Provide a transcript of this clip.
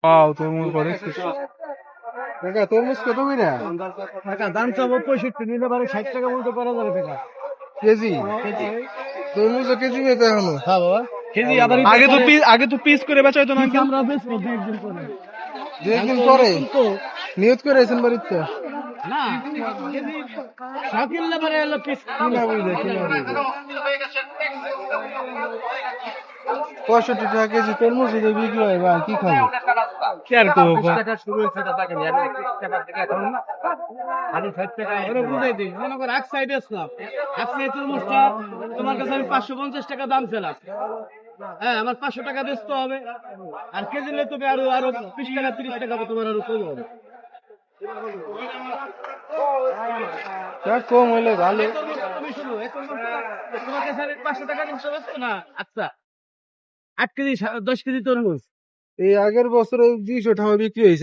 পাও তরমুজ করে কাকা তরমুজ কত করে টাকা দাম চাবো 65, নিতে পারে 60 টাকা মতো করা যাবে টাকা কেজি? তরমুজ কেজি বেচা এখনো? হ্যাঁ বাবা কেজি। আবার আগে তো পিস করে বেচা হতো না আঙ্কেল? আমরা বেচবো 2 একদিন পরে। 2 একদিন পরে নিয়ত করে আছেন বাড়িতে? না কেজি শাকিল লেবারে হলো পিস কিনা বুঝে 65 টাকা কেজি তরমুজ যদি বিক্রি হয় বা কি খাবো? কি আর করবো? টাকা শুরু হয়েছে টাকা নিয়ে 30 টাকা থেকে এখন না খালি 60 টাকা ওরে বুঝাই দিই। মনে করো এক সাইডে আসলাম, এক সাইড তরমুজটা তোমার কাছে আমি 550 টাকা দাম ছিলাম। হ্যাঁ আমার 500 টাকা বেচতে হবে, আর কেজি নিলে তুমি আরো 20 টাকা 30 টাকা তোমার আরো কম হবে। কম হইলে ভালো। তুমি শুনো তোমার কাছে আমি 500 টাকা জিনিস বেচতো না। আচ্ছা 8 কেজি 10 কেজি তরমুজ এই আগের বছরে 200 টাকা বিক্রি হয়েছে।